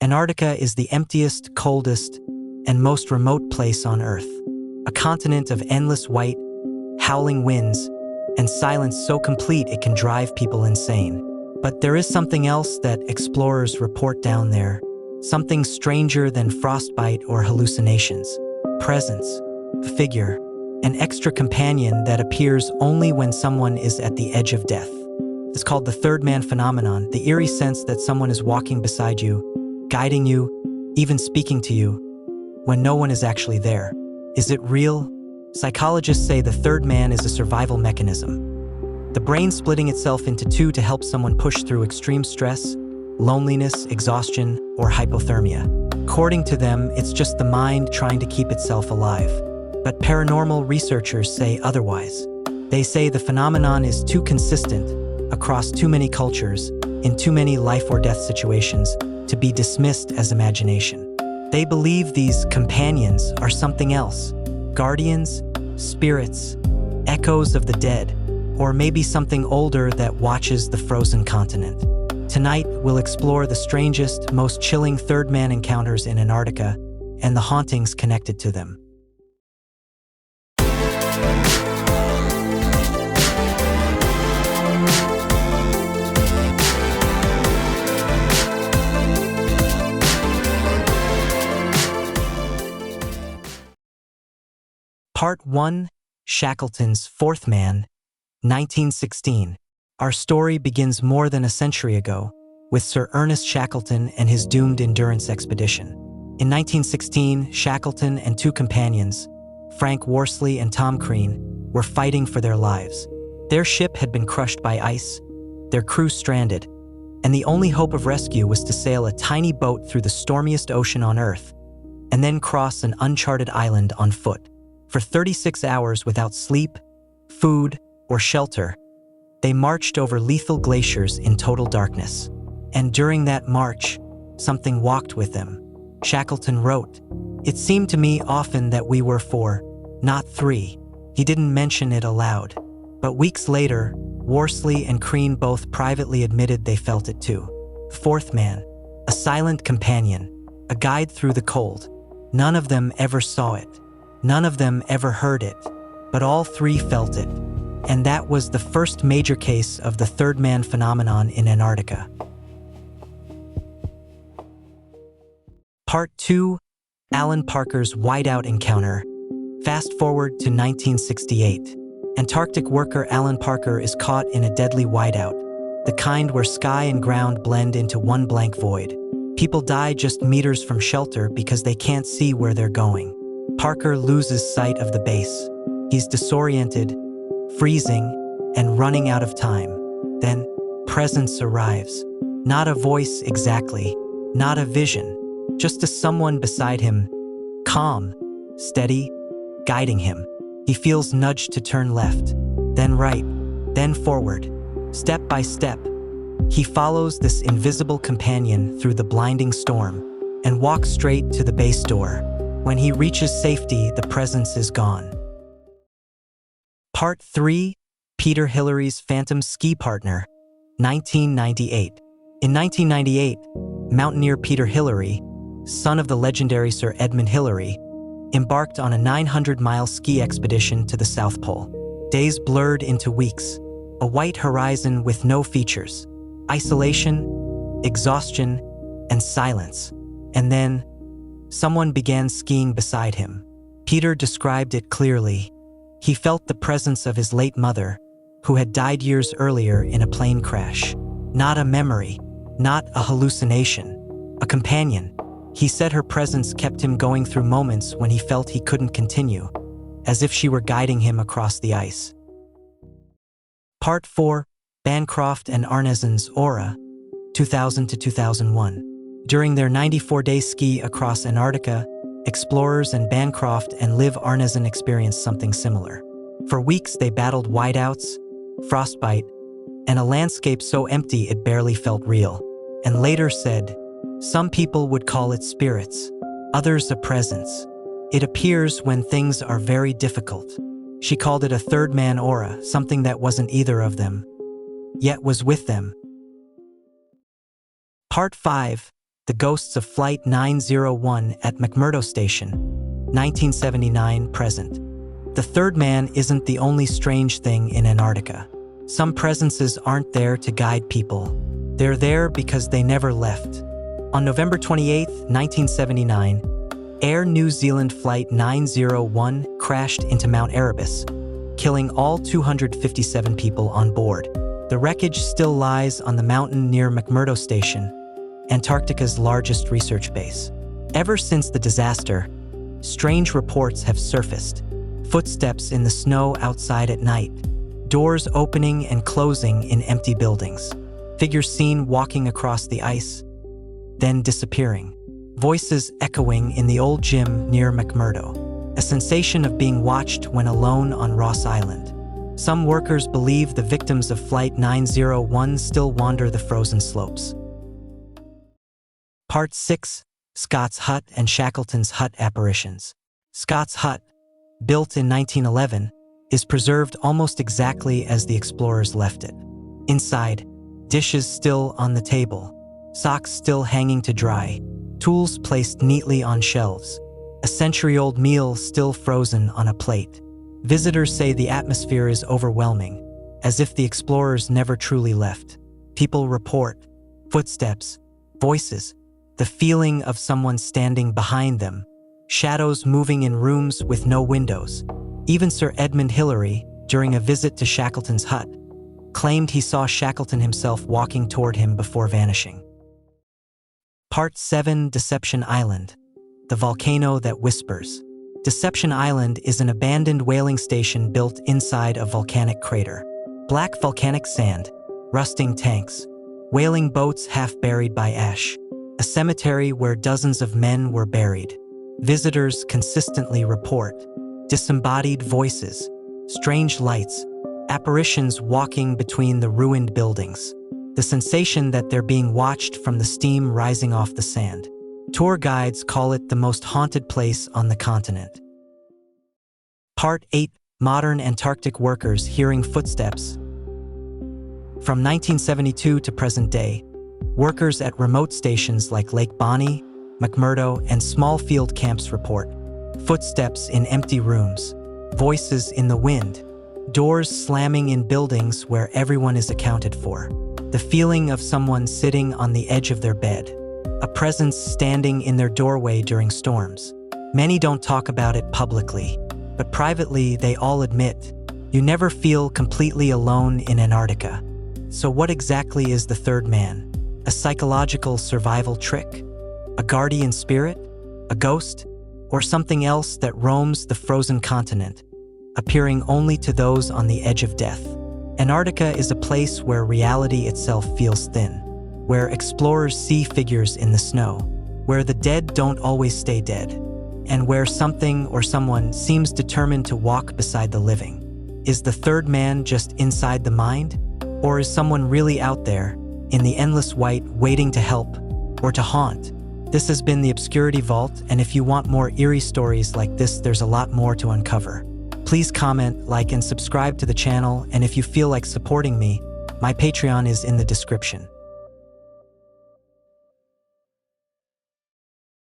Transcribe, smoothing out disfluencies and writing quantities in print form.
Antarctica is the emptiest, coldest, and most remote place on Earth. A continent of endless white, howling winds, and silence so complete it can drive people insane. But there is something else that explorers report down there. Something stranger than frostbite or hallucinations. Presence, a figure, an extra companion that appears only when someone is at the edge of death. It's called the third man phenomenon, the eerie sense that someone is walking beside you, guiding you, even speaking to you, when no one is actually there. Is it real? Psychologists say the third man is a survival mechanism. The brain splitting itself into two to help someone push through extreme stress, loneliness, exhaustion, or hypothermia. According to them, it's just the mind trying to keep itself alive. But paranormal researchers say otherwise. They say the phenomenon is too consistent, across too many cultures, in too many life or death situations, to be dismissed as imagination. They believe these companions are something else. Guardians, spirits, echoes of the dead, or maybe something older that watches the frozen continent. Tonight, we'll explore the strangest, most chilling third-man encounters in Antarctica and the hauntings connected to them. Part 1, Shackleton's Fourth Man, 1916. Our story begins more than a century ago, with Sir Ernest Shackleton and his doomed endurance expedition. In 1916, Shackleton and two companions, Frank Worsley and Tom Crean, were fighting for their lives. Their ship had been crushed by ice, their crew stranded, and the only hope of rescue was to sail a tiny boat through the stormiest ocean on Earth, and then cross an uncharted island on foot. For 36 hours without sleep, food, or shelter, they marched over lethal glaciers in total darkness. And during that march, something walked with them. Shackleton wrote, "It seemed to me often that we were four, not three." He didn't mention it aloud. But weeks later, Worsley and Crean both privately admitted they felt it too. The fourth man, a silent companion, a guide through the cold. None of them ever saw it. None of them ever heard it. But all three felt it. And that was the first major case of the third man phenomenon in Antarctica. Part 2, Alan Parker's Whiteout Encounter. Fast forward to 1968. Antarctic worker Alan Parker is caught in a deadly whiteout, the kind where sky and ground blend into one blank void. People die just meters from shelter because they can't see where they're going. Parker loses sight of the base. He's disoriented, freezing, and running out of time. Then, presence arrives. Not a voice exactly, not a vision, just a someone beside him, calm, steady, guiding him. He feels nudged to turn left, then right, then forward. Step by step, he follows this invisible companion through the blinding storm and walks straight to the base door. When he reaches safety, the presence is gone. Part 3, Peter Hillary's Phantom Ski Partner, 1998. In 1998, mountaineer Peter Hillary, son of the legendary Sir Edmund Hillary, embarked on a 900-mile ski expedition to the South Pole. Days blurred into weeks, a white horizon with no features, isolation, exhaustion, and silence. And then, someone began skiing beside him. Peter described it clearly. He felt the presence of his late mother, who had died years earlier in a plane crash. Not a memory, not a hallucination, a companion. He said her presence kept him going through moments when he felt he couldn't continue, as if she were guiding him across the ice. Part 4, Bancroft and Arnesen's Aura, 2000 to 2001. During their 94-day ski across Antarctica, explorers and Bancroft and Liv Arnesen experienced something similar. For weeks they battled whiteouts, frostbite, and a landscape so empty it barely felt real, and later said, "Some people would call it spirits, others a presence. It appears when things are very difficult." She called it a third man aura, something that wasn't either of them, yet was with them. Part 5, the ghosts of Flight 901 at McMurdo Station, 1979 present. The third man isn't the only strange thing in Antarctica. Some presences aren't there to guide people. They're there because they never left. On November 28, 1979, Air New Zealand Flight 901 crashed into Mount Erebus, killing all 257 people on board. The wreckage still lies on the mountain near McMurdo Station, Antarctica's largest research base. Ever since the disaster, strange reports have surfaced. Footsteps in the snow outside at night, doors opening and closing in empty buildings, figures seen walking across the ice, then disappearing, voices echoing in the old gym near McMurdo, a sensation of being watched when alone on Ross Island. Some workers believe the victims of Flight 901 still wander the frozen slopes. Part 6. Scott's Hut and Shackleton's Hut Apparitions. Scott's Hut, built in 1911, is preserved almost exactly as the explorers left it. Inside, dishes still on the table, socks still hanging to dry, tools placed neatly on shelves, a century-old meal still frozen on a plate. Visitors say the atmosphere is overwhelming, as if the explorers never truly left. People report footsteps, voices, the feeling of someone standing behind them, shadows moving in rooms with no windows. Even Sir Edmund Hillary, during a visit to Shackleton's hut, claimed he saw Shackleton himself walking toward him before vanishing. Part 7. Deception Island, the volcano that whispers. Deception Island is an abandoned whaling station built inside a volcanic crater. Black volcanic sand, rusting tanks, whaling boats half buried by ash, a cemetery where dozens of men were buried. Visitors consistently report disembodied voices, strange lights, apparitions walking between the ruined buildings, the sensation that they're being watched from the steam rising off the sand. Tour guides call it the most haunted place on the continent. Part 8. Modern Antarctic workers hearing footsteps. From 1972 to present day, workers at remote stations like Lake Bonny, McMurdo, and small field camps report footsteps in empty rooms, voices in the wind, doors slamming in buildings where everyone is accounted for, the feeling of someone sitting on the edge of their bed, a presence standing in their doorway during storms. Many don't talk about it publicly, but privately they all admit, you never feel completely alone in Antarctica. So what exactly is the third man? A psychological survival trick? A guardian spirit? A ghost? Or something else that roams the frozen continent, appearing only to those on the edge of death? Antarctica is a place where reality itself feels thin, where explorers see figures in the snow, where the dead don't always stay dead, and where something or someone seems determined to walk beside the living. Is the third man just inside the mind? Or is someone really out there, in the endless white, waiting to help or to haunt? This has been the Obscurity Vault, and if you want more eerie stories like this, there's a lot more to uncover. Please comment, like, and subscribe to the channel, and if you feel like supporting me, my Patreon is in the description.